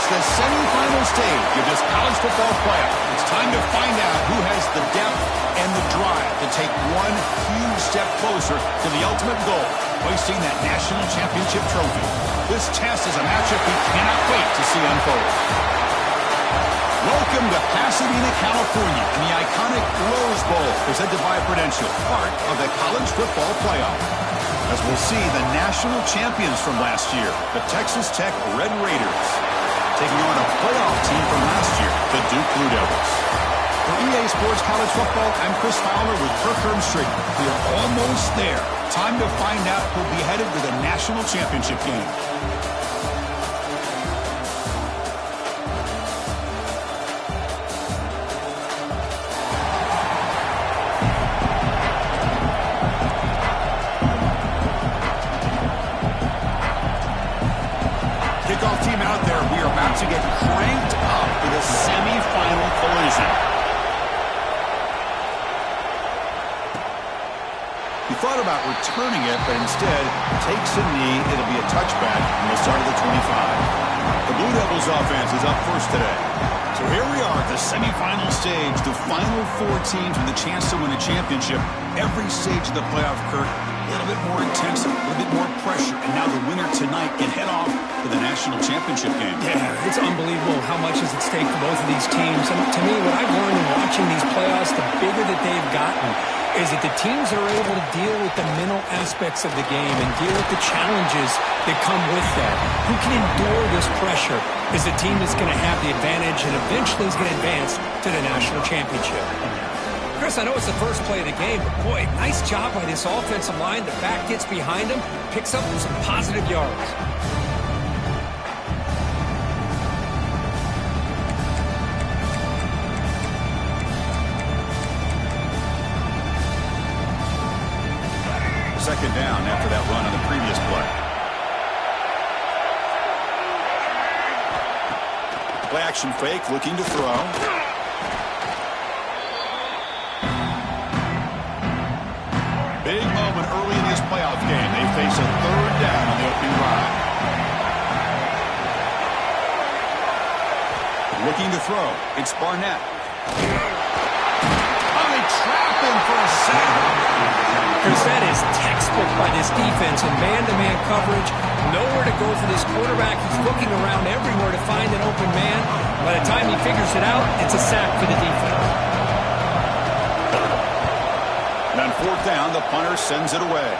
It's the semifinal stage of this college football playoff. It's time to find out who has the depth and the drive to take one huge step closer to the ultimate goal, hoisting that national championship trophy. This test is a matchup we cannot wait to see unfold. Welcome to Pasadena, California, and the iconic Rose Bowl, presented by Prudential, part of the college football playoff. As we'll see, the national champions from last year, the Texas Tech Red Raiders, taking on a playoff team from last year, the Duke Blue Devils. For EA Sports College Football, I'm Chris Fowler with Kirk Hermstreet. We are almost there. Time to find out who'll be headed to the national championship game. Kickoff team out there. We are about to get cranked up with a semifinal collision. He thought about returning it, but instead takes a knee. It'll be a touchback, and we'll start at the 25. The Blue Devils offense is up first today. So here we are at the semifinal stage, the final four teams with a chance to win a championship. Every stage of the playoff, Kirk, a little bit more intense, a little bit more pressure, and now the winner tonight can head off to the national championship game. Yeah, it's unbelievable how much is at stake for both of these teams. And to me, what I've learned in watching these playoffs, the bigger that they've gotten, is that the teams are able to deal with the mental aspects of the game and deal with the challenges that come with that. Who can endure this pressure is the team that's going to have the advantage and eventually is going to advance to the national championship. Chris, I know it's the first play of the game, but boy, nice job by this offensive line. The back gets behind him, picks up some positive yards. Second down after that run on the previous play. Play action fake, looking to throw. Big moment early in this playoff game. They face a third down on the opening drive. Looking to throw. It's Barnett. Oh, they trap him for a sack. Chris, that is textbook by this defense in man-to-man coverage. Nowhere to go for this quarterback. He's looking around everywhere to find an open man. By the time he figures it out, it's a sack for the defense. And on fourth down, the punter sends it away.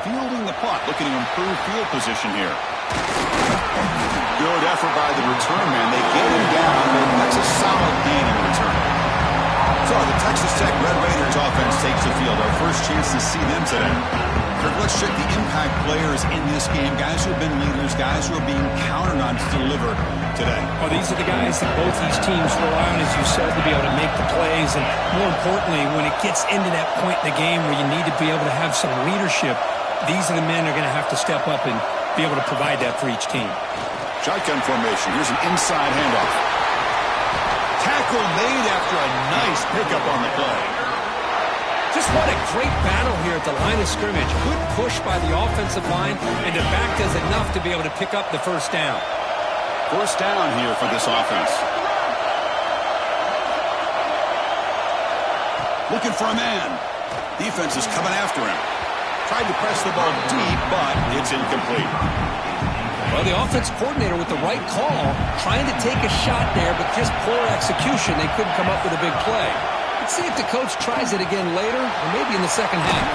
Fielding the punt, looking to improve field position here. Good effort by the return man. They get him down, but that's a solid gain in return. So the Texas Tech Red Raiders offense takes the field. Our first chance to see them today. Kirk, let's check the impact players in this game. Guys who have been leaders, guys who are being counted on to deliver today. Oh, these are the guys that both these teams rely on, as you said, to be able to make the plays. And more importantly, when it gets into that point in the game where you need to be able to have some leadership, these are the men that are going to have to step up and be able to provide that for each team. Shotgun formation. Here's an inside handoff. Tackle made after a nice pickup on the play. Just what a great battle here at the line of scrimmage. Good push by the offensive line, and the back does enough to be able to pick up the first down. First down here for this offense. Looking for a man. Defense is coming after him. Tried to press the ball deep, but it's incomplete. Well, the offense coordinator with the right call, trying to take a shot there, but just poor execution. They couldn't come up with a big play. Let's see if the coach tries it again later, or maybe in the second half.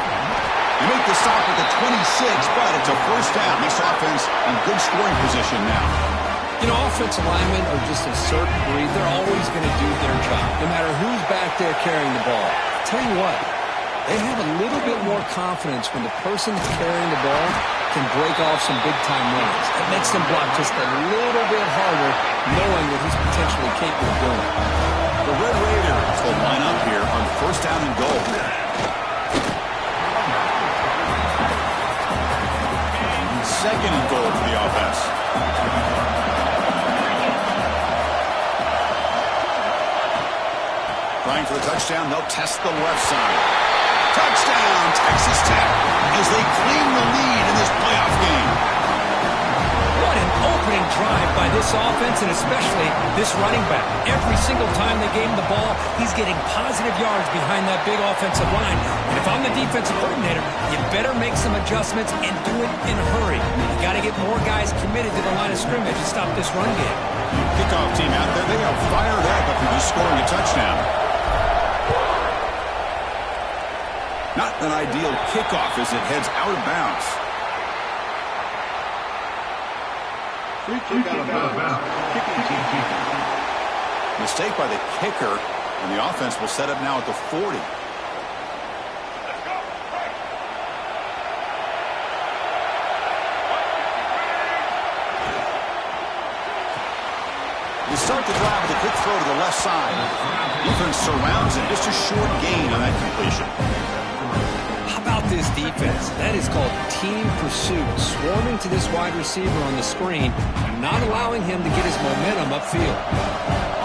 You make the stop at the 26, but it's a first down. This offense in good scoring position now. You know, offensive linemen are just a certain breed. They're always going to do their job, no matter who's back there carrying the ball. I'll tell you what, they have a little bit more confidence when the person that's carrying the ball can break off some big-time runs. It makes them block just a little bit harder, knowing what he's potentially capable of doing. The Red Raiders will line up here on first down and goal. Second and goal for the offense. Trying for the touchdown, they'll test the left side. Touchdown, Texas Tech, as they claim the lead in this playoff game. What an opening drive this offense, and especially this running back. Every single time they gave him the ball, he's getting positive yards behind that big offensive line. And if I'm the defensive coordinator, you better make some adjustments and do it in a hurry. You got to get more guys committed to the line of scrimmage to stop this run game. Kickoff team out there, they are fired up after just scoring a touchdown. Not an ideal kickoff as it heads out of bounds. Mistake by the kicker, and the offense will set up now at the 40. They start the drive with a quick throw to the left side. Defense surrounds it. Just a short gain on that completion. How about this defense? That is called team pursuit. Swarming to this wide receiver on the screen and not allowing him to get his momentum upfield.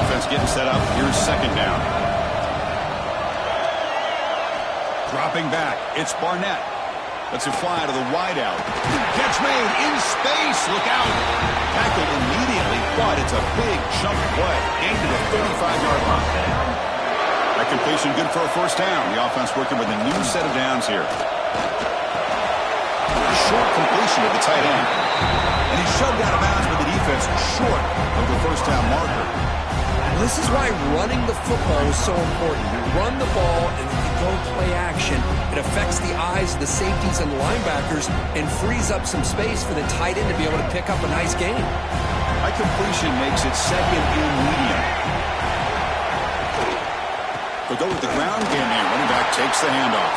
Offense getting set up. Here's second down. Dropping back. It's Barnett. Lets it fly to the wideout. Catch made in space. Look out. Tackled immediately, but it's a big chunk play. Gained to the 35-yard line. That completion good for a first down. The offense working with a new set of downs here. A short completion to the tight end. And he's shoved out of bounds with the defense short of the first down marker. This is why running the football is so important. You run the ball and then you go play action. It affects the eyes of the safeties and the linebackers and frees up some space for the tight end to be able to pick up a nice gain. That completion makes it second and medium. They'll go with the ground game here. Running back takes the handoff.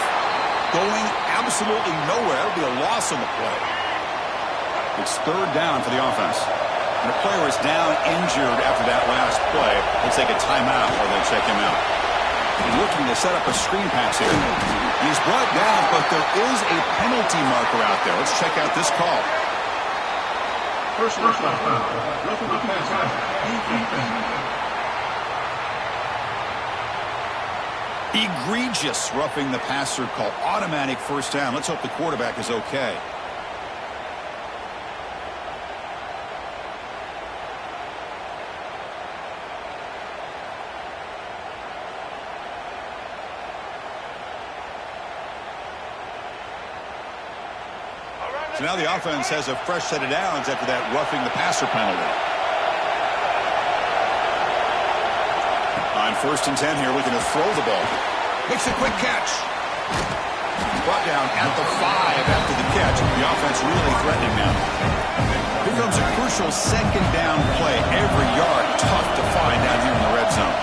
Going absolutely nowhere. It'll be a loss on the play. It's third down for the offense. And the player is down injured after that last play. They'll take a timeout while they check him out. He's looking to set up a screen pass here. He's brought down, but there is a penalty marker out there. Let's check out this call. First down. Egregious roughing the passer call. Automatic first down. Let's hope the quarterback is okay. So now the offense has a fresh set of downs after that roughing the passer penalty. On 1st and 10 here, looking to throw the ball. Makes a quick catch. Brought down at the 5 after the catch. The offense really threatening now. Here comes a crucial second down play. Every yard tough to find down here in the red zone.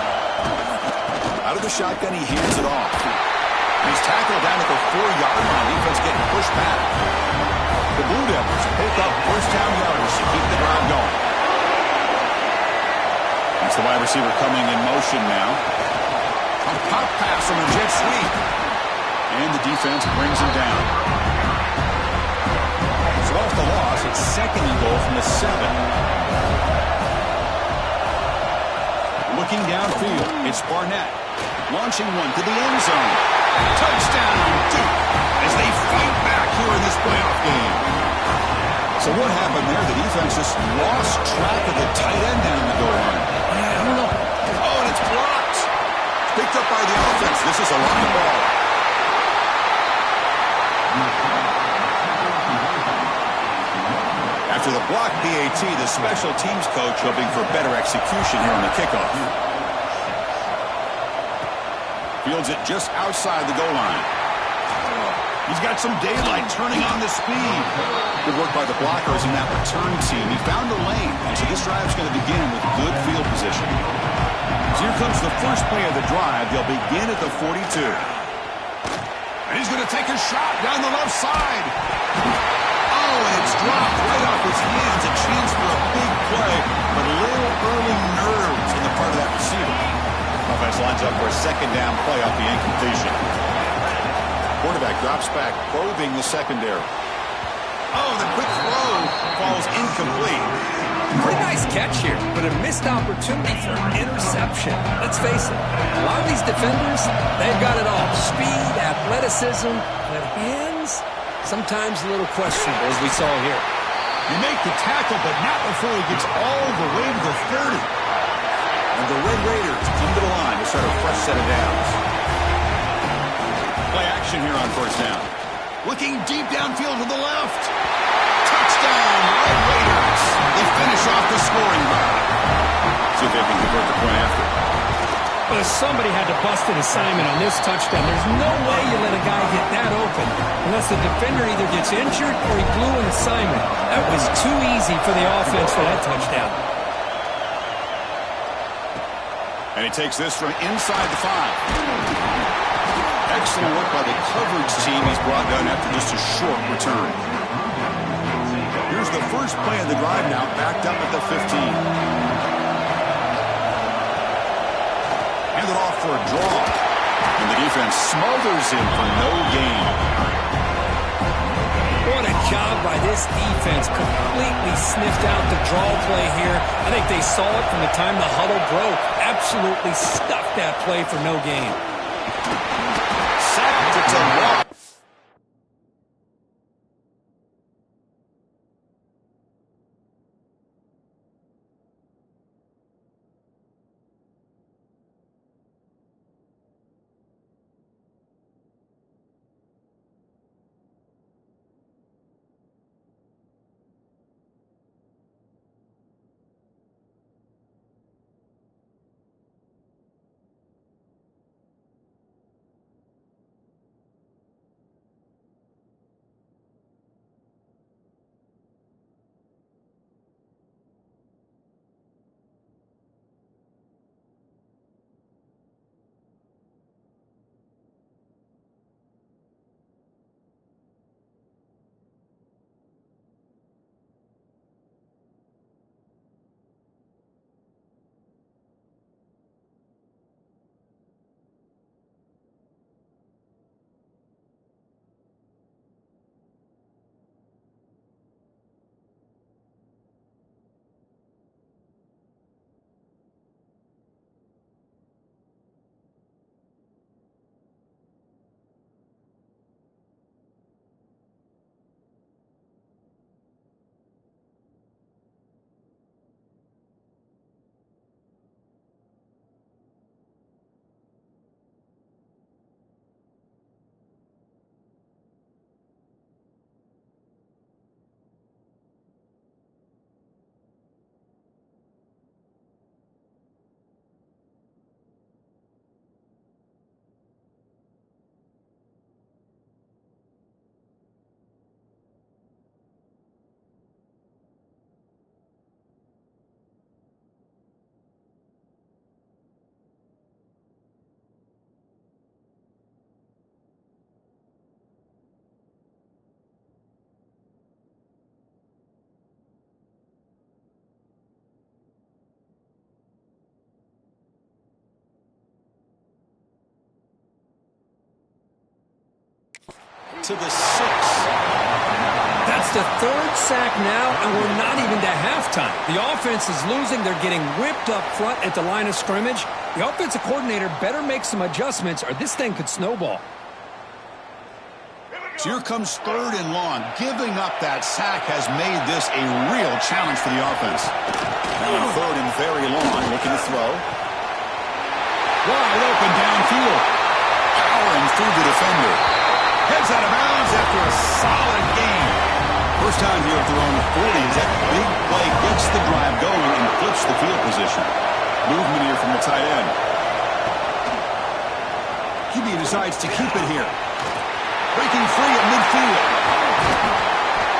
Out of the shotgun, he hands it off. He's tackled down at the 4-yard line. Defense getting pushed back. The Blue Devils pick up first down yardage to keep the drive going. That's the wide receiver coming in motion now. A pop pass from a jet sweep. And the defense brings him down. So off the loss, it's second and goal from the 7. Looking downfield, it's Barnett. Launching one to the end zone. Touchdown, Duke, as they fight back here in this playoff game. So what happened there? The defense just lost track of the tight end down the goal line. I don't know. Oh, and it's blocked. Picked up by the offense. This is a line ball. After the block PAT, the special teams coach hoping for better execution here on the kickoff. Fields it just outside the goal line. He's got some daylight turning on the speed. Good work by the blockers in that return team. He found a lane, so this drive is going to begin with good field position. So here comes the first play of the drive. They'll begin at the 42. And he's going to take a shot down the left side. Oh, and it's dropped right off his hands. A chance for a big play, but a little early nerves on the part of that receiver. Offense lines up for a second down play off the incompletion. Quarterback drops back, probing the secondary. Oh, the quick throw falls incomplete. Pretty nice catch here, but a missed opportunity for an interception. Let's face it, a lot of these defenders, they've got it all. Speed, athleticism, but hands, sometimes a little questionable, as we saw here. You make the tackle, but not before he gets all the way to the 30. And the Red Raiders come to the line to start a fresh set of downs. Play action here on first down. Looking deep downfield to the left. Touchdown, Red Raiders. They finish off the scoring drive. See if they can convert the point after. Well, somebody had to bust an assignment on this touchdown. There's no way you let a guy get that open unless the defender either gets injured or he blew an assignment. That was too easy for the offense for that touchdown. And he takes this from inside the 5. Excellent work by the coverage team. He's brought down after just a short return. Here's the first play of the drive now, backed up at the 15. Handed off for a draw. And the defense smothers him for no gain. What a job by this defense. Completely sniffed out the draw play here. I think they saw it from the time the huddle broke. Absolutely stuffed that play for no gain. Sacked it to Watt. To the 6. That's the 3rd sack now, and we're not even to halftime. The offense is losing. They're getting ripped up front at the line of scrimmage. The offensive coordinator better make some adjustments or this thing could snowball. So here comes 3rd and long. Giving up that sack has made this a real challenge for the offense. Now on 3rd and very long, looking to throw. Wide open downfield. Powering through the defender. Heads out of bounds after a solid gain. First time here at their own 40 as that big play gets the drive going and flips the field position. Movement here from the tight end. QB decides to keep it here. Breaking free at midfield.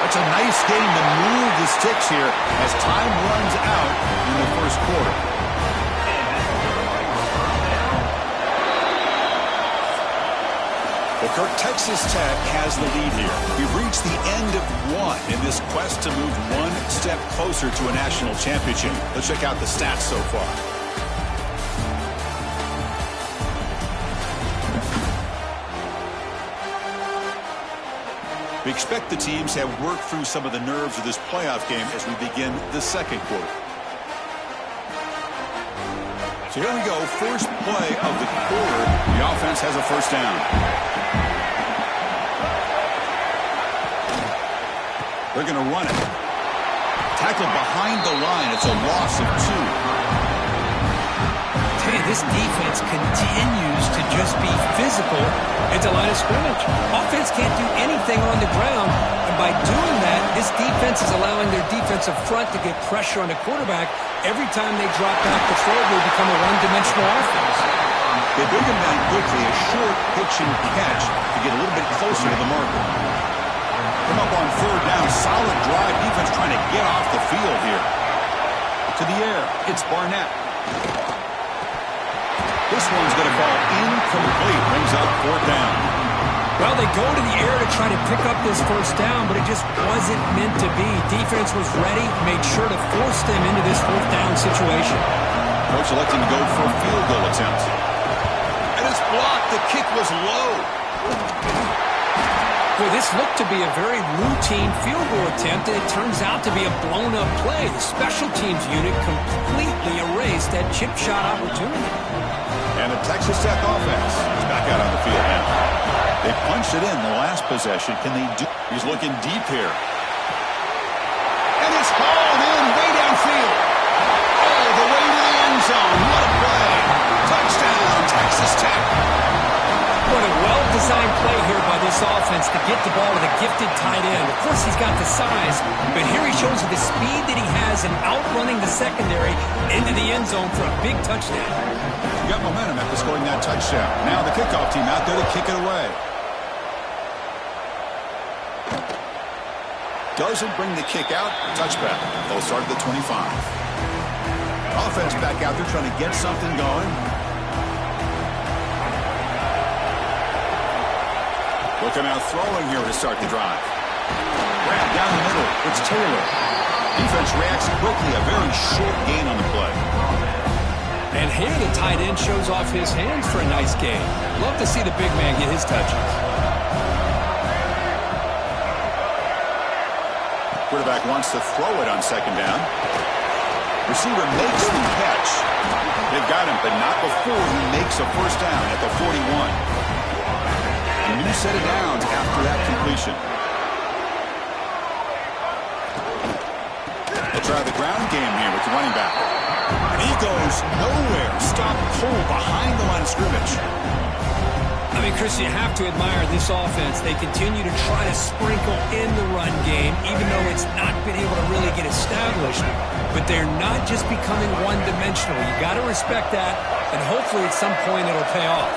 That's a nice game to move the sticks here as time runs out in the first quarter. Well, Kirk, Texas Tech has the lead here. We've reached the end of one in this quest to move one step closer to a national championship. Let's check out the stats so far. We expect the teams to have worked through some of the nerves of this playoff game as we begin the second quarter. So here we go, first play of the quarter. The offense has a first down. They're going to run it. Tackled behind the line. It's a loss of 2. Hey, this defense continues to just be physical at the line of scrimmage. Offense can't do anything on the ground, and by doing that, this defense is allowing their defensive front to get pressure on the quarterback. Every time they drop back to throw, they become a one-dimensional offense. They bring him down quickly, a short pitch and catch to get a little bit closer to the marker. Come up on 3rd down, solid drive. Defense trying to get off the field here. To the air, it's Barnett. This one's going to fall incomplete. Brings up 4th down. Well, they go to the air to try to pick up this 1st down, but it just wasn't meant to be. Defense was ready, made sure to force them into this 4th down situation. Coach electing to go for a field goal attempt. And it's blocked. The kick was low. Well, this looked to be a very routine field goal attempt, and it turns out to be a blown-up play. The special teams unit completely erased that chip shot opportunity. And the Texas Tech offense is back out on the field now. They punched it in the last possession. Can they do? He's looking deep here. And it's hauled in way downfield. All the way to the end zone. What a play. Touchdown, Texas Tech. What a well-designed play here by this offense to get the ball to the gifted tight end. Of course, he's got the size, but here he shows you the speed that he has in outrunning the secondary into the end zone for a big touchdown. You got momentum after scoring that touchdown. Now the kickoff team out there to kick it away. Doesn't bring the kick out. Touchback. They'll start at the 25. Offense back out there trying to get something going. Looking out throwing here to start the drive. Grab down the middle. It's Taylor. Defense reacts quickly. A very short gain on the play. And here the tight end shows off his hands for a nice game. Love to see the big man get his touches. Quarterback wants to throw it on 2nd down. Receiver makes the catch. They've got him, but not before he makes a 1st down at the 41. A new set of downs after that completion. They'll try the ground game here with the running back. And he goes nowhere. Stop cold behind the line of scrimmage. I mean, Chris, you have to admire this offense. They continue to try to sprinkle in the run game, even though it's not been able to really get established. But they're not just becoming one-dimensional. You got to respect that, and hopefully at some point it'll pay off.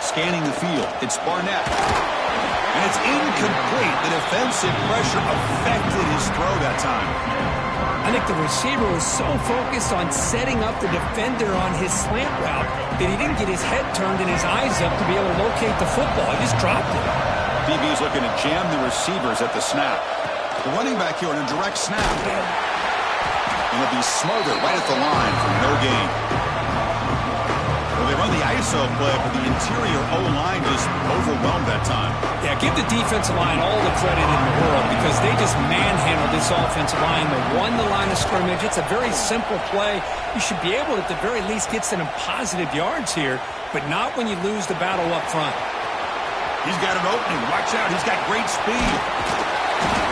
Scanning the field, it's Barnett. And it's incomplete. The defensive pressure affected his throw that time. I think the receiver was so focused on setting up the defender on his slant route that he didn't get his head turned and his eyes up to be able to locate the football. He just dropped it. DB's looking to jam the receivers at the snap. The running back here on a direct snap. And he'll be smothered right at the line for no gain. Well, they run the ISO play, but the interior O-line just overwhelmed that time. Yeah, give the defensive line all the credit in the world because they just manhandled this offensive line. They won the line of scrimmage. It's a very simple play. You should be able to, at the very least, get some positive yards here, but not when you lose the battle up front. He's got an opening. Watch out. He's got great speed.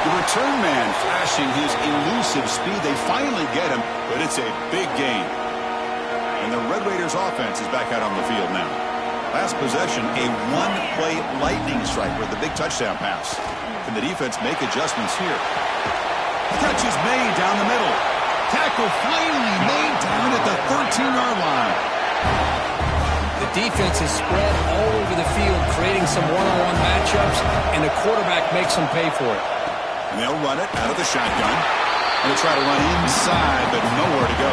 The return man flashing his elusive speed. They finally get him, but it's a big gain. And the Red Raiders offense is back out on the field now. Last possession, a one-play lightning strike with the big touchdown pass. Can the defense make adjustments here? Catch is made down the middle. Tackle finally made down at the 13-yard line. The defense is spread all over the field, creating some one-on-one matchups, and the quarterback makes them pay for it. And they'll run it out of the shotgun. And they'll try to run inside, but nowhere to go.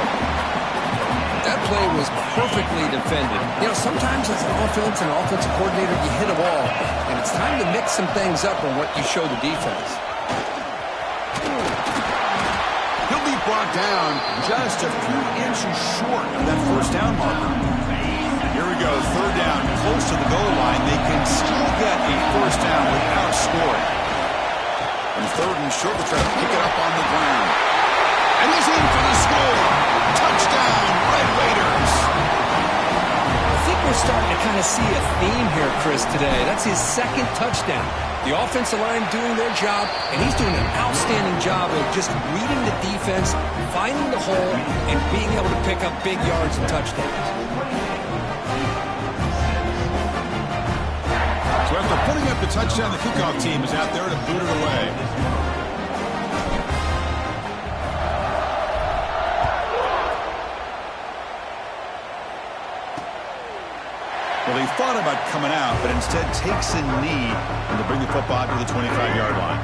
That play was perfectly defended. You know, sometimes as an offensive coordinator, you hit a wall, and it's time to mix some things up on what you show the defense. He'll be brought down just a few inches short of that 1st down marker. Here we go, 3rd down, close to the goal line. They can still get a 1st down without scoring. And 3rd and short, they'll try to pick it up on the ground. And he's in for the score. Touchdown, Red Raiders. I think we're starting to kind of see a theme here, Chris, today. That's his second touchdown. The offensive line doing their job, and he's doing an outstanding job of just reading the defense, finding the hole, and being able to pick up big yards and touchdowns. So after putting up the touchdown, the kickoff team is out there to boot it away. Well, he thought about coming out, but instead takes a knee to bring the football to the 25-yard line.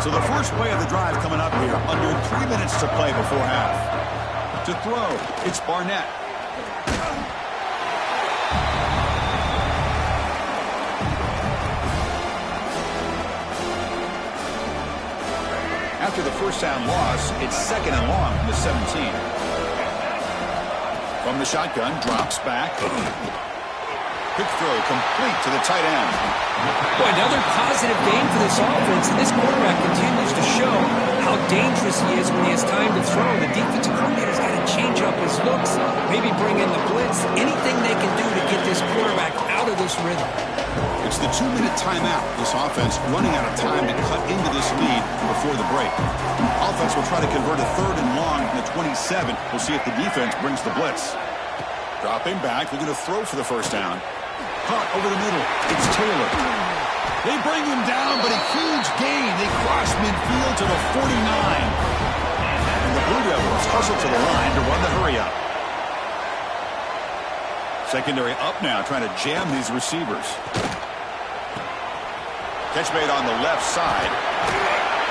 So the first play of the drive coming up here, under 3 minutes to play before half. To throw, it's Barnett. After the first down loss, it's second and long from the 17. From the shotgun, drops back. Quick throw complete to the tight end. Boy, another positive game for this offense. And this quarterback continues to show how dangerous he is when he has time to throw. The defensive coordinator's got to change up his looks, maybe bring in the blitz, anything they can do to get this quarterback out of this rhythm. It's the 2-minute timeout. This offense running out of time to cut into this lead before the break. Offense will try to convert a third and long from the 27. We'll see if the defense brings the blitz. Dropping back, looking to throw for the first down. Caught over the middle. It's Taylor. They bring him down, but a huge gain. They cross midfield to the 49. And the Blue Devils hustle to the line to run the hurry-up. Secondary up now, trying to jam these receivers. Catch made on the left side.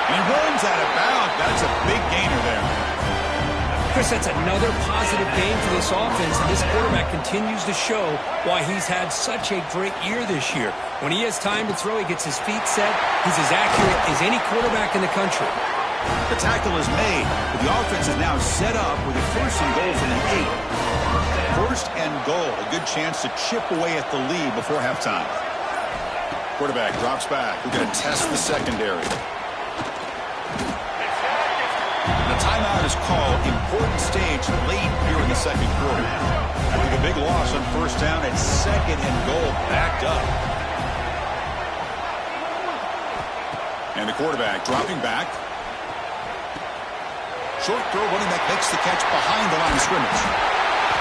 And he runs out of bounds. That's a big gainer there. Chris, that's another positive game for this offense, and this quarterback continues to show why he's had such a great year this year. When he has time to throw, he gets his feet set. He's as accurate as any quarterback in the country. The tackle is made, but the offense is now set up with a first and goal from the 8. First and goal, a good chance to chip away at the lead before halftime. Quarterback drops back. We're going to test the secondary. The timeout is called. Important stage late here in the second quarter. After the big loss on first down, it's second and goal backed up. And the quarterback dropping back. Short throw, running back makes the catch behind the line of scrimmage.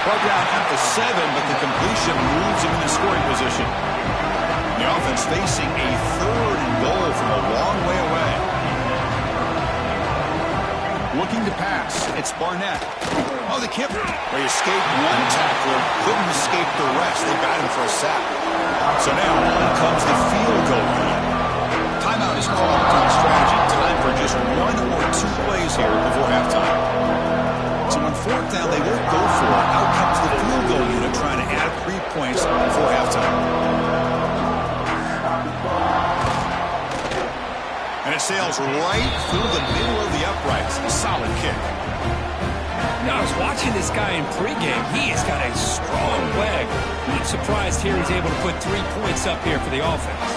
Brought down at the 7, but the completion moves him into scoring position. The offense facing a third and goal from a long way away. Looking to pass. It's Barnett. Oh, the kip. They escaped one tackler. Couldn't escape the rest. They got him for a sack. So now on comes the field goal line. Timeout is called on strategy. Time for just 1 or 2 plays here before halftime. So on fourth down, they won't go for it. Out comes the field goal unit trying to add 3 points before halftime. And it sails right through the middle of the uprights. A solid kick. Now, I was watching this guy in pregame. He has got a strong leg. Not surprised here he's able to put 3 points up here for the offense.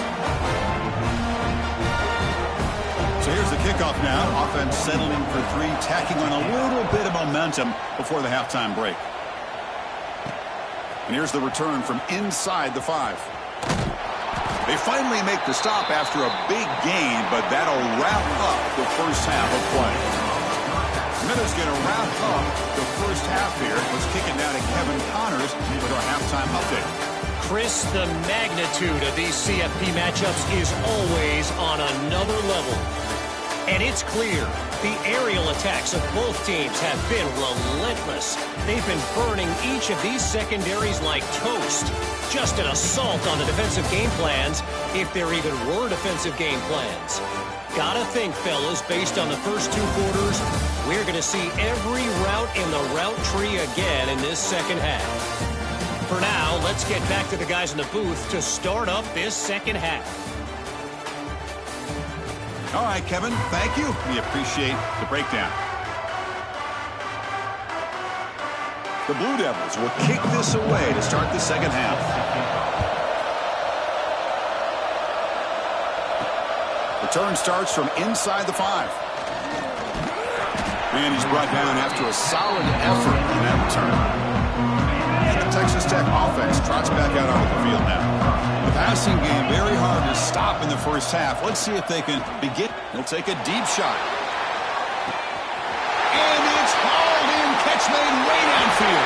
So here's the kickoff now. Offense settling for 3, tacking on a little bit of momentum before the halftime break. And here's the return from inside the 5. They finally make the stop after a big gain, but that'll wrap up the first half of play. Miller's going to wrap up the first half here. Let's kick it down to Kevin Connors with our halftime update. Chris, the magnitude of these CFP matchups is always on another level. And it's clear the aerial attacks of both teams have been relentless. They've been burning each of these secondaries like toast. Just an assault on the defensive game plans, if there even were defensive game plans. Gotta think, fellas, based on the first 2 quarters, we're going to see every route in the route tree again in this second half. For now, let's get back to the guys in the booth to start up this second half. All right, Kevin, thank you. We appreciate the breakdown. The Blue Devils will kick this away to start the second half. Return starts from inside the 5. And he's brought down after a solid effort on that return. And the Texas Tech offense trots back out onto the field now. The passing game very hard to stop in the first half. Let's see if they can begin. He'll take a deep shot. And it's hauled in. Catch made way downfield.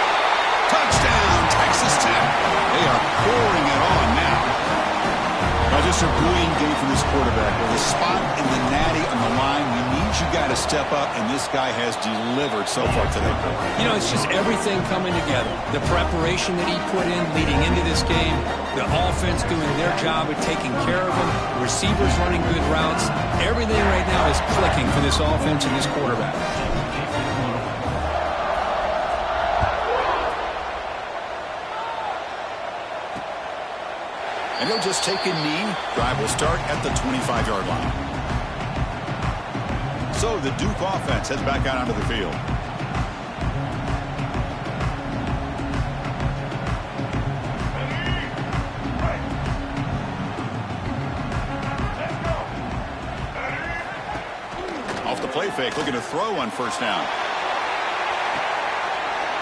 Touchdown, Texas Tech. They are pouring it on now. Now just a brilliant game from this quarterback. With a spot in the natty on the line, we need you guys to step up, and this guy has delivered so far today. You know, it's just everything coming together. The preparation that he put in leading into this game, the offense doing their job of taking care of him, the receivers running good routes. Everything right now is clicking for this offense and this quarterback. And he'll just take a knee. Drive will start at the 25-yard line. So the Duke offense heads back out onto the field. Off the play fake, looking to throw on first down.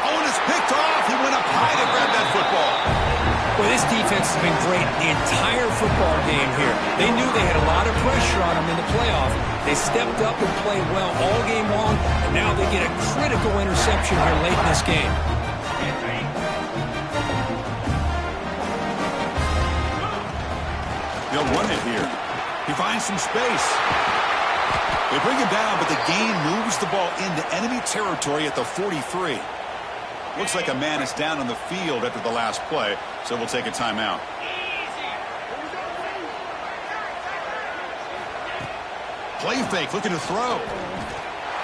Oh, and it's picked off. He went up high to grab that football. Well, this defense has been great the entire football game here. They knew they had a lot of pressure on them in the playoff. They stepped up and played well all game long, and now they get a critical interception here late in this game. They'll run it here. He finds some space. They bring him down, but the gain moves the ball into enemy territory at the 43. Looks like a man is down on the field after the last play, so we'll take a timeout. Play fake, looking to throw.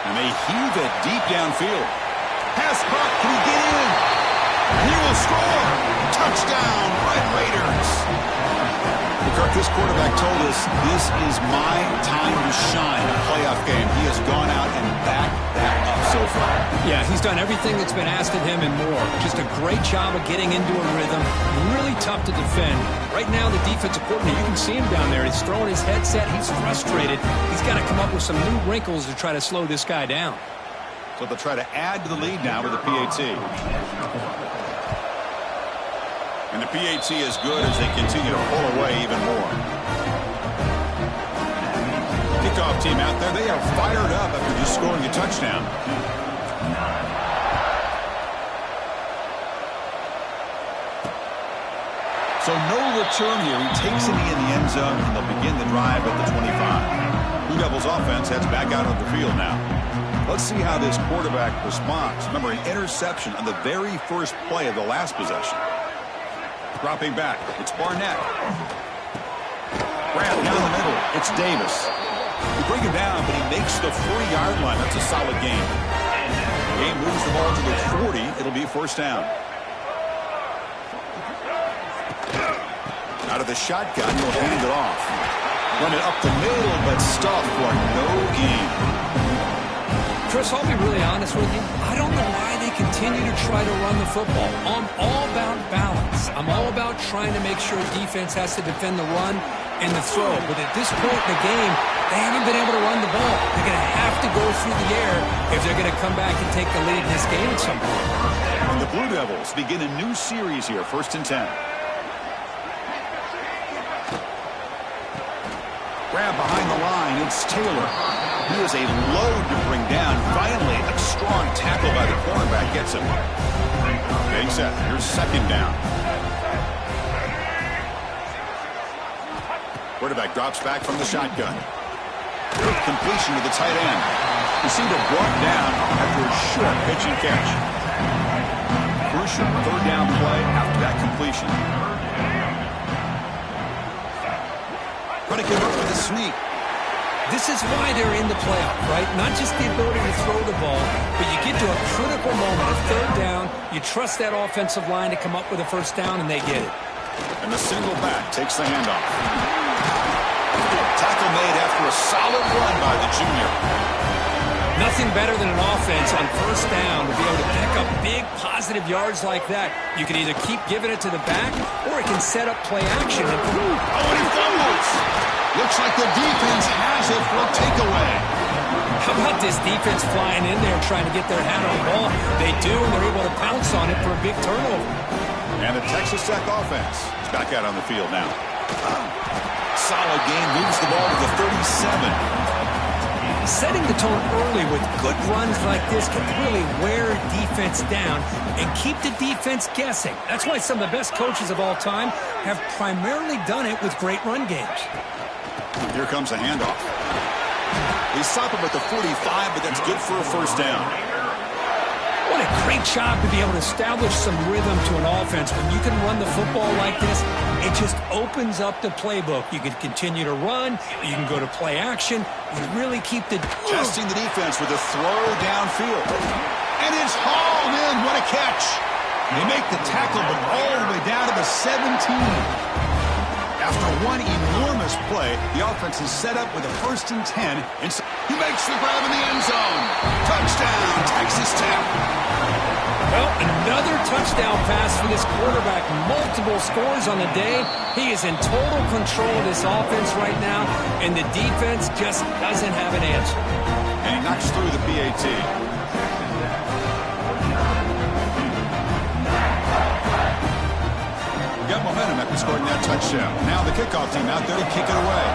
And they heave it deep downfield. Pass caught, can he get in? He will score! Touchdown, Red Raiders! Kirk, this quarterback told us this is my time to shine in a playoff game. He has gone out and backed that up so far. Yeah, he's done everything that's been asked of him and more. Just a great job of getting into a rhythm. Really tough to defend. Right now, the defensive coordinator, you can see him down there. He's throwing his headset. He's frustrated. He's got to come up with some new wrinkles to try to slow this guy down. So they'll try to add to the lead now with the PAT. And the PAT is good as they continue to pull away even more. Kickoff team out there. They are fired up after just scoring a touchdown. So no return here. He takes it in the end zone, and they'll begin the drive at the 25. Blue Devils offense heads back out on the field now. Let's see how this quarterback responds. Remember, an interception on the very first play of the last possession. Dropping back, it's Barnett. Grab down the middle, it's Davis. We bring him down, but he makes the 40-yard line. That's a solid game. Game moves the ball to the 40. It'll be first down. Out of the shotgun, he'll hand it off. Run it up the middle, but stuffed for no gain. Chris, I'll be really honest with you. I don't know why they continue to try to run the football. I'm all about balance. I'm all about trying to make sure defense has to defend the run and the throw. But at this point in the game, they haven't been able to run the ball. They're going to have to go through the air if they're going to come back and take the lead in this game at some point. And the Blue Devils begin a new series here, 1st and 10. Grab behind the line, it's Taylor. He is a load to bring down. Finally, a strong tackle by the cornerback gets him. Okay, set. Here's second down. Quarterback drops back from the shotgun. Quick completion to the tight end. Receiver brought down after a short pitch and catch. Crucial third down play after that completion. Trying to get up with a sneak. This is why they're in the playoff, right? Not just the ability to throw the ball, but you get to a critical moment, a third down, you trust that offensive line to come up with a first down, and they get it. And the single back takes the handoff. Tackle made after a solid run by the junior. Nothing better than an offense on first down to be able to pick up big positive yards like that. You can either keep giving it to the back, or it can set up play action. And and he fumbles! Looks like the defense has it for a takeaway. How about this defense flying in there trying to get their hat on the ball? They do, and they're able to pounce on it for a big turnover. And the Texas Tech offense is back out on the field now. Solid game, moves the ball to the 37. Setting the tone early with good runs like this can really wear defense down and keep the defense guessing. That's why some of the best coaches of all time have primarily done it with great run games. Here comes a handoff. They stop him at the 45, but that's good for a first down. What a great job to be able to establish some rhythm to an offense. When you can run the football like this, it just opens up the playbook. You can continue to run. You can go to play action. You really keep the... Testing the defense with a throw downfield. And it's hauled in. What a catch. They make the tackle, but all the way down to the 17. After one enormous play, the offense is set up with a 1st and 10. And so he makes the grab in the end zone. Touchdown, Texas Tech. Well, another touchdown pass for this quarterback. Multiple scores on the day. He is in total control of this offense right now, and the defense just doesn't have an answer. And he knocks through the PAT. Got momentum after scoring that touchdown. Now the kickoff team out there to kick it away.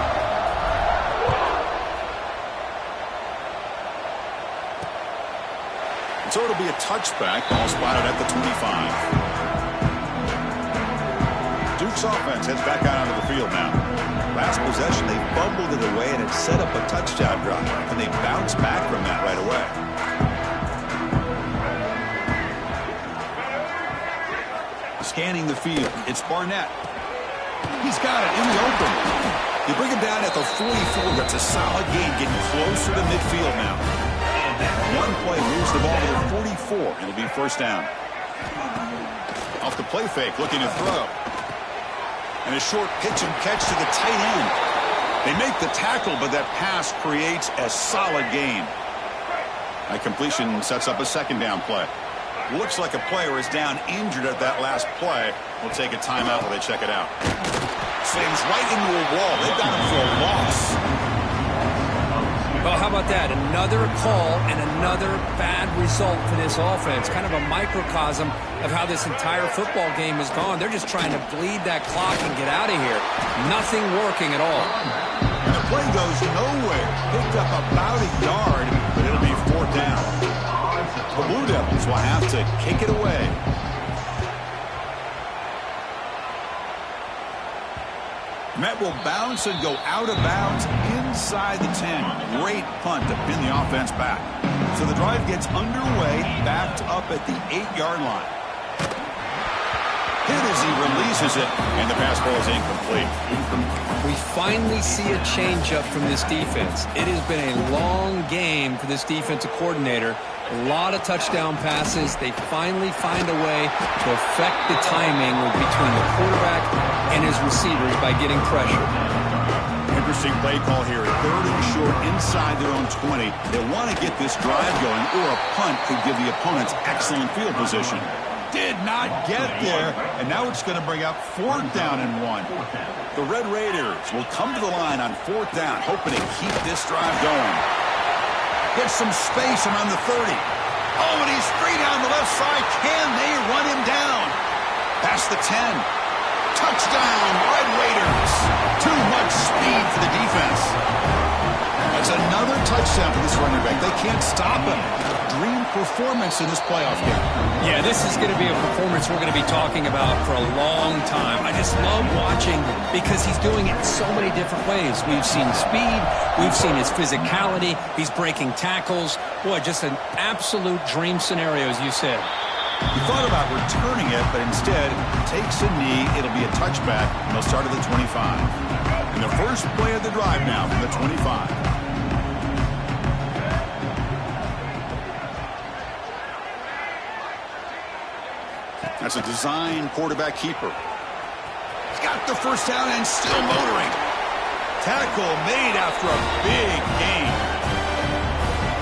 So it'll be a touchback. Ball spotted at the 25. Duke's offense heads back out onto the field now. Last possession, they fumbled it away and it set up a touchdown drive. And they bounced back from that right away. Scanning the field, it's Barnett. He's got it in the open. You bring him down at the 44. That's a solid gain, getting closer to midfield now. One play moves the ball to the 44, and it'll be first down. Off the play fake, looking to throw. And a short pitch and catch to the tight end. They make the tackle, but that pass creates a solid gain. That completion sets up a second down play. Looks like a player is down injured at that last play. We'll take a timeout while they check it out. Slams right into a wall. They've got him for a loss. Well, how about that? Another call and another bad result for this offense. Kind of a microcosm of how this entire football game has gone. They're just trying to bleed that clock and get out of here. Nothing working at all. And the play goes nowhere. Picked up about a yard, but it'll be fourth down. The Blue Devils will have to kick it away. Met will bounce and go out of bounds inside the 10. Great punt to pin the offense back. So the drive gets underway, backed up at the 8-yard line. Hit as he releases it, and the pass ball is incomplete. We finally see a changeup from this defense. It has been a long game for this defensive coordinator. A lot of touchdown passes. They finally find a way to affect the timing between the quarterback and his receivers by getting pressure. Interesting play call here. 3rd and short inside their own 20. They want to get this drive going, or a punt could give the opponents excellent field position. Did not get there, and now it's going to bring up 4th down and 1. The Red Raiders will come to the line on 4th down, hoping to keep this drive going. Gets some space around the 30. Oh, and he's free down the left side. Can they run him down? Past the 10. Touchdown, Red Raiders. Too much speed for the defense. That's another touchdown for this running back. They can't stop him. Dream performance in this playoff game. Yeah, this is going to be a performance we're going to be talking about for a long time. I just love watching because he's doing it in so many different ways. We've seen speed. We've seen his physicality. He's breaking tackles. Boy, just an absolute dream scenario, as you said. He thought about returning it, but instead takes a knee. It'll be a touchback, and they'll start at the 25. And the first play of the drive now from the 25. That's a design quarterback keeper. He's got the first down and still motoring. Tackle made after a big gain.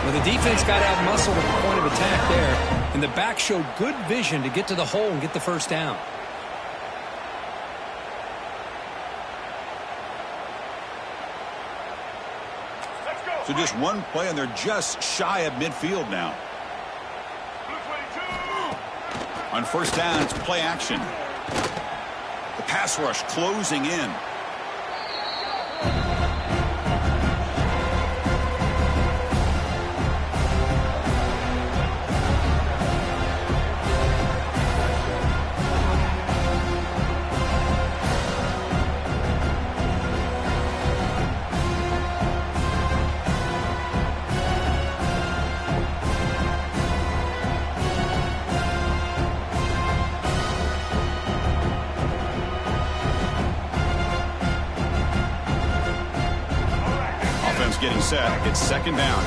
Well, the defense got out muscled at the point of attack there, and the back showed good vision to get to the hole and get the first down. So just one play, and they're just shy of midfield now. On first down, it's play action. The pass rush closing in. Getting set. It's second down.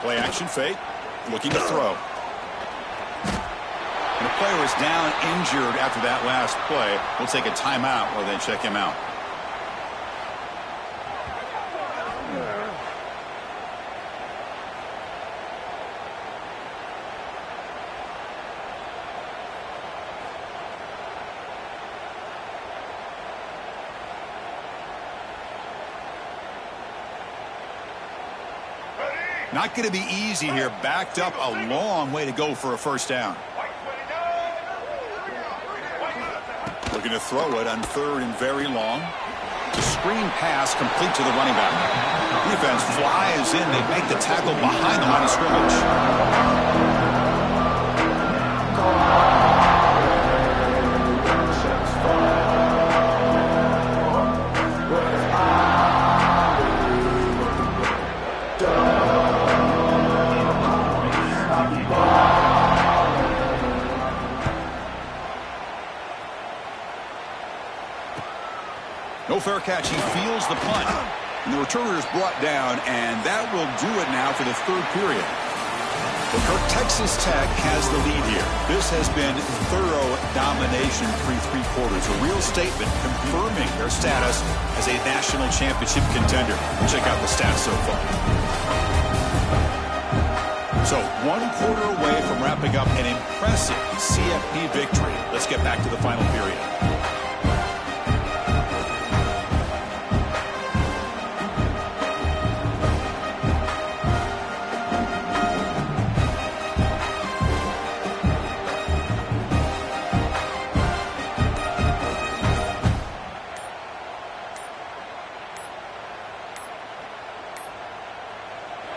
Play action fake. Looking to throw. And the player is down injured after that last play. We'll take a timeout or then check him out. Not going to be easy here. Backed up a long way to go for a first down. Looking to throw it on third and very long. The screen pass complete to the running back. Defense flies in. They make the tackle behind the line of scrimmage. No fair catch. He feels the punt. And the returner is brought down, and that will do it now for the third period. Well, Texas Tech has the lead here. This has been thorough domination through three quarters. A real statement confirming their status as a national championship contender. Check out the stats so far. So, 1 quarter away from wrapping up an impressive CFP victory. Let's get back to the final period.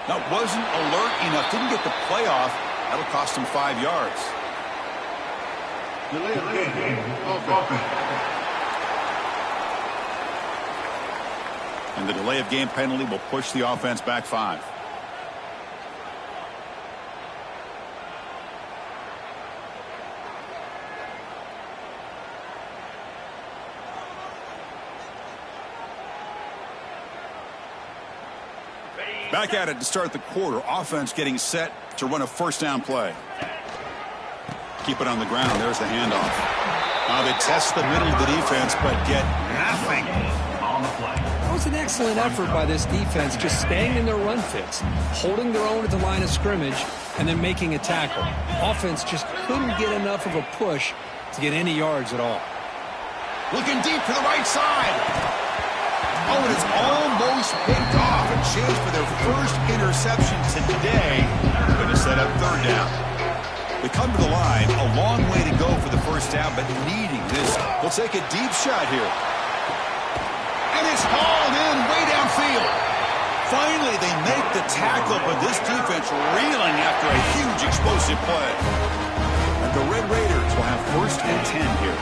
That wasn't alert enough. Didn't get the playoff. That'll cost him 5 yards. And the delay of game penalty will push the offense back 5. Back at it to start the quarter. Offense getting set to run a first down play. Keep it on the ground. There's the handoff. Now they test the middle of the defense, but get nothing on the play. It was an excellent effort by this defense, just staying in their run fits, holding their own at the line of scrimmage, and then making a tackle. Offense just couldn't get enough of a push to get any yards at all. Looking deep to the right side. Oh, and it's almost picked off. A chance for their first interception today. Going to set up third down. They come to the line. A long way to go for the first down, but needing this. They'll take a deep shot here. And it's hauled in way downfield. Finally, they make the tackle, but this defense reeling after a huge explosive play. And the Red Raiders will have first and 10 here.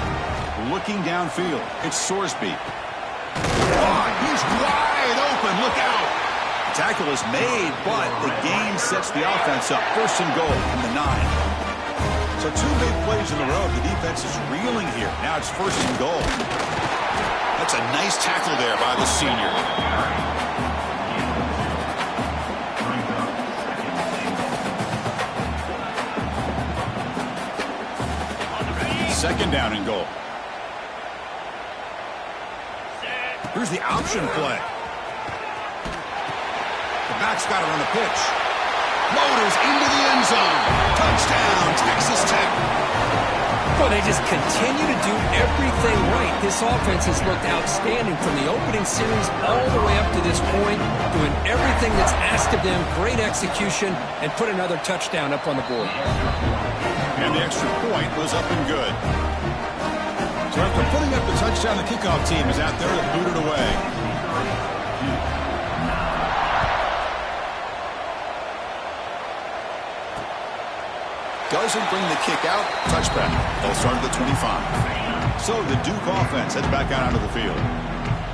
Looking downfield, it's Sorsby. Oh, he's wide open. Look out. The tackle is made, but the game sets the offense up. First and goal from the 9. So 2 big plays in a row. The defense is reeling here. Now it's first and goal. That's a nice tackle there by the senior. Second down and goal. Here's the option play. The back's got it on the pitch. Floaters into the end zone. Touchdown, Texas Tech. Well, they just continue to do everything right. This offense has looked outstanding from the opening series all the way up to this point, doing everything that's asked of them, great execution, and put another touchdown up on the board. And the extra point was up and good. So after putting up the touchdown, the kickoff team is out there to boot it away. Doesn't bring the kick out. Touchback. They'll start at the 25. So the Duke offense heads back out onto the field.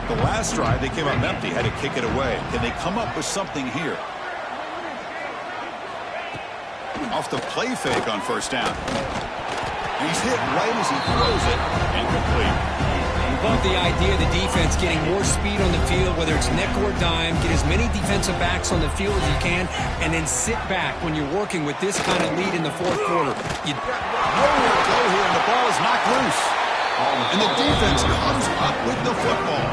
The last drive, they came up empty, had to kick it away. Can they come up with something here? Off the play fake on first down. He's hit right as he throws it. Incomplete. Love the idea of the defense getting more speed on the field, whether it's nickel or dime, get as many defensive backs on the field as you can, and then sit back when you're working with this kind of lead in the fourth quarter. Nowhere to go here, and the ball is knocked loose. And the defense comes up with the football.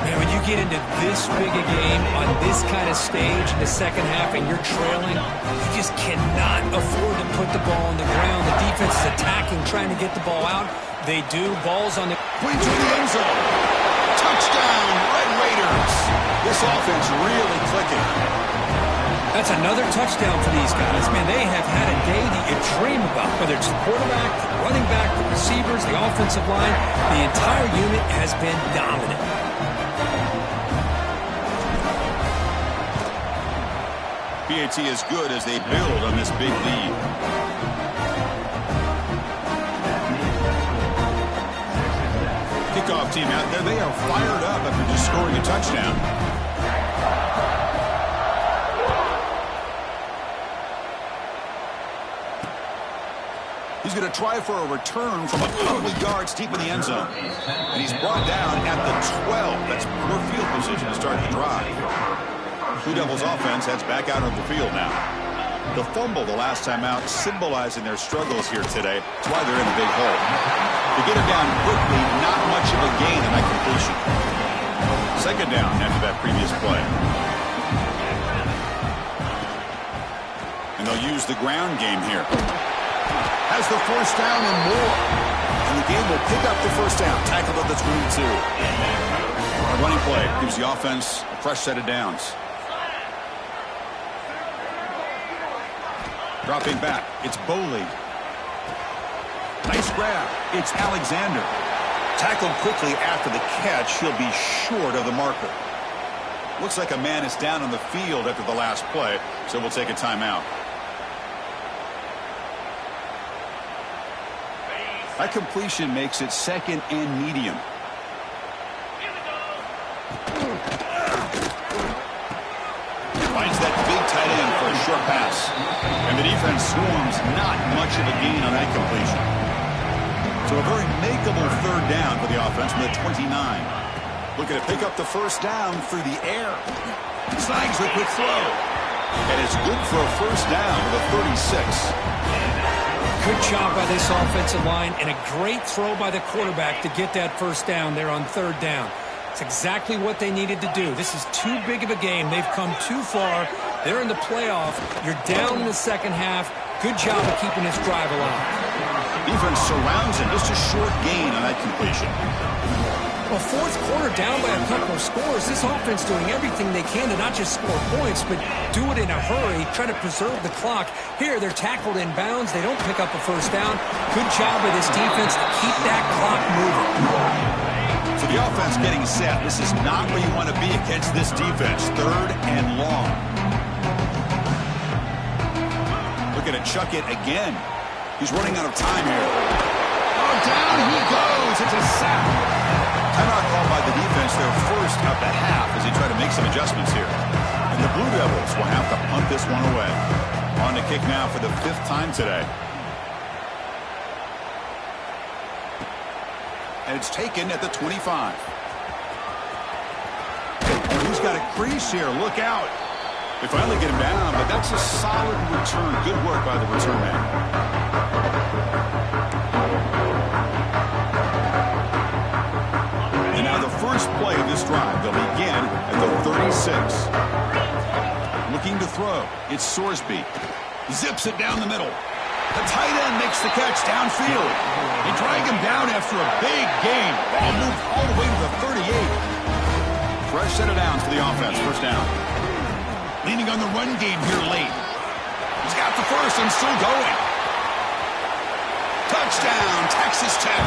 Man, when you get into this big a game on this kind of stage in the second half and you're trailing, you just cannot afford to put the ball on the ground. The defense is attacking, trying to get the ball out. They do. Ball's on the... Into the end zone. Touchdown, Red Raiders. This offense really clicking. That's another touchdown for these guys. Man, they have had a day that you dream about. Whether it's the quarterback, the running back, the receivers, the offensive line, the entire unit has been dominant. PAT is good as they build on this big lead. Kickoff team out there, they are fired up after just scoring a touchdown. He's going to try for a return from a couple of yards deep in the end zone. And he's brought down at the 12. That's poor field position to start the drive. Blue Devils offense heads back out on the field now. The fumble the last time out, symbolizing their struggles here today. That's why they're in a big hole. To get him down quickly, not much of a gain in that completion. Second down after that previous play. And they'll use the ground game here. Has the first down and more. And the game will pick up the first down. Tackled at the 22. A running play gives the offense a fresh set of downs. Dropping back, it's Boley. Nice grab. It's Alexander. Tackled quickly after the catch. He'll be short of the marker. Looks like a man is down on the field after the last play, so we'll take a timeout. That completion makes it second and medium. Finds that big tight end for a short pass. And the defense swarms, not much of a gain on that completion. So a very makeable third down for the offense from the 29. Looking to pick up the first down through the air. Snags the quick throw. And it's good for a first down with a 36. Good job by this offensive line and a great throw by the quarterback to get that first down there on third down. It's exactly what they needed to do. This is too big of a game. They've come too far. They're in the playoff. You're down in the second half. Good job of keeping this drive alive. Defense surrounds him. Just a short gain on that completion. Well, fourth quarter down by a couple of scores. This offense doing everything they can to not just score points, but do it in a hurry, try to preserve the clock. Here, they're tackled in bounds. They don't pick up a first down. Good job by this defense to keep that clock moving. So the offense getting set. This is not where you want to be against this defense. Third and long. Looking to chuck it again. He's running out of time here. Oh, down he goes. It's a sack. Timeout called by the defense there first of the half as they try to make some adjustments here. And the Blue Devils will have to punt this one away. On to kick now for the 5th time today. And it's taken at the 25. He's got a crease here. Look out. They finally get him down, but that's a solid return. Good work by the return man. And now the first play of this drive, they'll begin at the 36. Looking to throw. It's Sorsby. Zips it down the middle. The tight end makes the catch downfield. They drag him down after a big gain. He'll move all the way to the 38. Fresh set of downs for the offense. First down. Leaning on the run game here late. He's got the first and still going. Touchdown, Texas Tech.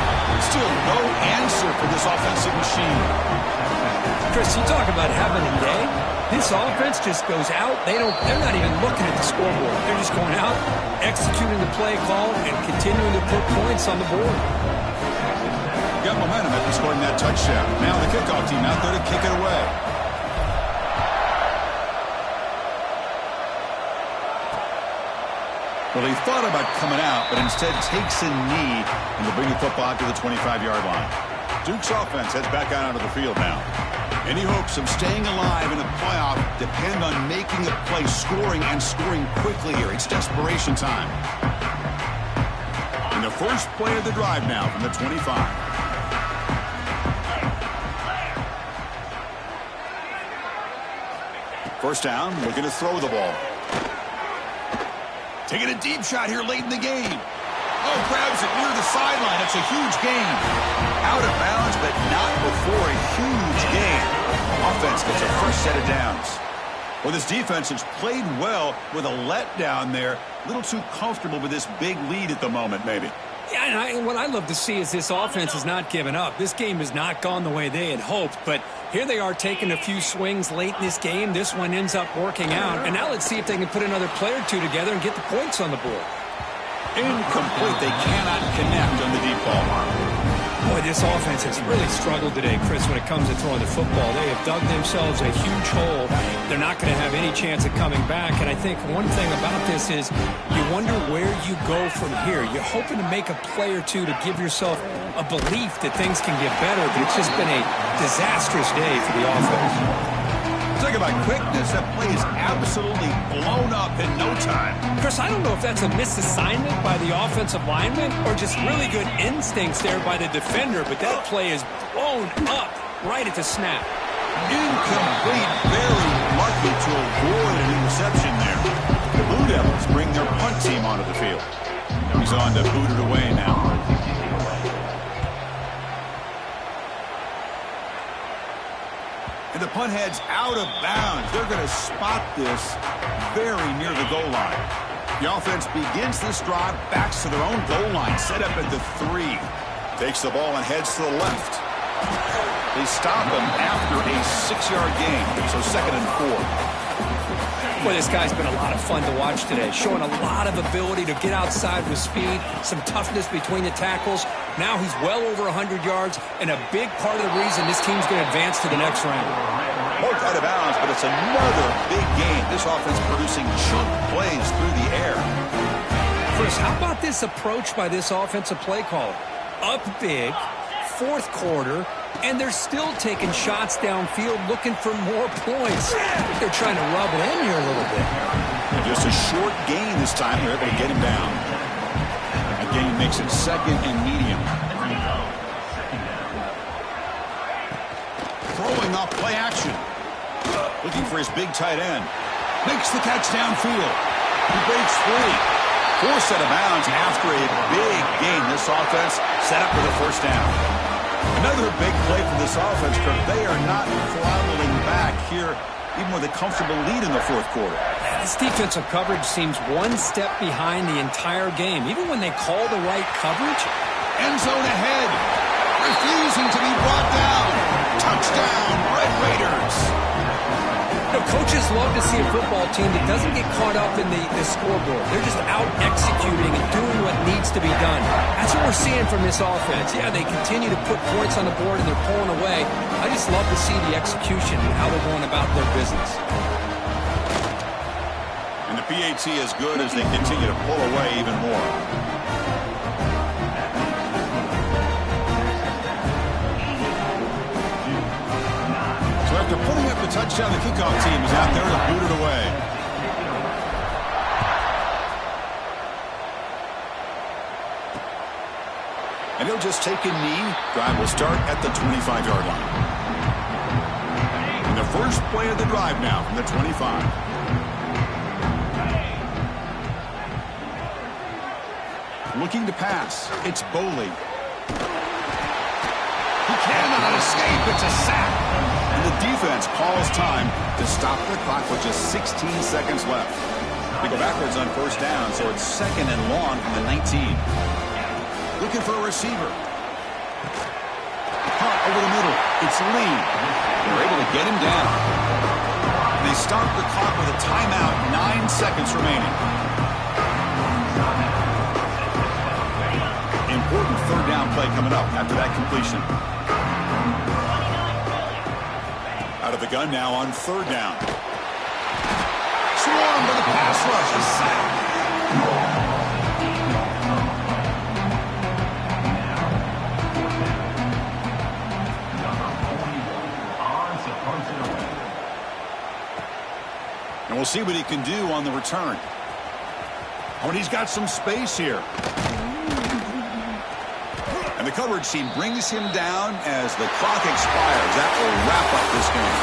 Still no answer for this offensive machine. Chris, you talk about having a day. This offense just goes out. They're not even looking at the scoreboard. They're just going out, executing the play call, and continuing to put points on the board. Got momentum after scoring that touchdown. Now the kickoff team out there to kick it away. Well, he thought about coming out, but instead takes a knee and will bring the football to the 25-yard line. Duke's offense heads back out onto the field now. Any hopes of staying alive in a playoff depend on making a play, scoring, and scoring quickly here. It's desperation time. And the first play of the drive now from the 25. First down, looking to throw the ball. Taking a deep shot here late in the game. Oh, grabs it near the sideline. It's a huge gain. Out of bounds, but not before a huge gain. Offense gets a fresh set of downs. Well, this defense has played well with a letdown there. A little too comfortable with this big lead at the moment, maybe. Yeah, and what I love to see is this offense has not given up. This game has not gone the way they had hoped, but here they are taking a few swings late in this game. This one ends up working out, and now let's see if they can put another play or two together and get the points on the board. Incomplete. They cannot connect on the deep ball. Boy, this offense has really struggled today, Chris, when it comes to throwing the football. They have dug themselves a huge hole. They're not going to have any chance of coming back. And I think one thing about this is you wonder where you go from here. You're hoping to make a play or two to give yourself a belief that things can get better, but it's just been a disastrous day for the offense. Talk about quickness. That play is absolutely blown up in no time. Chris, I don't know if that's a misassignment by the offensive lineman or just really good instincts there by the defender, but that play is blown up right at the snap. Incomplete. Very lucky to avoid an interception there. The Blue Devils bring their punt team onto the field. He's on to boot it away now. And the punt heads out of bounds. They're going to spot this very near the goal line. The offense begins this drive, backs to their own goal line, set up at the 3. Takes the ball and heads to the left. They stop him after a 6-yard gain, so 2nd and 4. Boy, this guy's been a lot of fun to watch today, showing a lot of ability to get outside with speed, some toughness between the tackles. Now he's well over 100 yards, and a big part of the reason this team's going to advance to the next round. Both out of bounds, but it's another big game. This offense producing chunk plays through the air. Chris, how about this approach by this offensive play caller? Up big, 4th quarter, and they're still taking shots downfield looking for more points. They're trying to rub it in here a little bit. And just a short gain this time. They're able to get him down. That gain makes it 2nd and medium. Throwing off play action. Looking for his big tight end. Makes the catch downfield. He breaks free. 4 set of bounds after a big gain. This offense set up for the first down. Another big play for this offense, Kirk. They are not throttling back here, even with a comfortable lead in the 4th quarter. Yeah, this defensive coverage seems one step behind the entire game. Even when they call the right coverage. End zone ahead. Refusing to be brought down. Touchdown, Red Raiders. You know, coaches love to see a football team that doesn't get caught up in the scoreboard. They're just out executing and doing what needs to be done. That's what we're seeing from this offense. Yeah, they continue to put points on the board and they're pulling away. I just love to see the execution and how they're going about their business. And the PAT is good as they continue to pull away even more. So after pulling up the touchdown, the kickoff team is out there to boot it away. And he'll just take a knee. Drive will start at the 25-yard line. And the first play of the drive now from the 25. Looking to pass. It's Boley. He cannot escape. It's a sack. And the defense calls time to stop the clock with just 16 seconds left. They go backwards on first down, so it's second and long from the 19. Looking for a receiver. Caught over the middle. It's Lee. They're able to get him down. And they start the clock with a timeout, 9 seconds remaining. Important third down play coming up after that completion. Out of the gun now on third down. Swarmed by the pass rush. A sack. And we'll see what he can do on the return. Oh, and he's got some space here. And the coverage team brings him down as the clock expires. That will wrap up this game.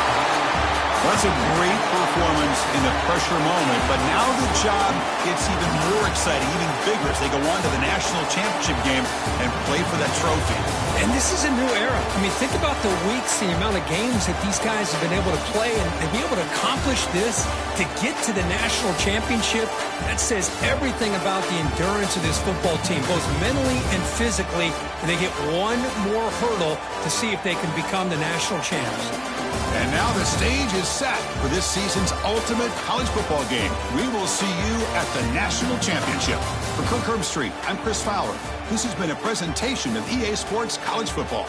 Well, that's a great performance in the pressure moment, but now the job gets even more exciting, even bigger as they go on to the national championship game and play for that trophy. And this is a new era. I mean, think about the weeks, the amount of games that these guys have been able to play, and to be able to accomplish this, to get to the national championship, that says everything about the endurance of this football team, both mentally and physically, and they get one more hurdle to see if they can become the national champs. And now the stage is set for this season's ultimate college football game. We will see you at the national championship. For Kirk Herbstreit, I'm Chris Fowler. This has been a presentation of EA Sports College Football.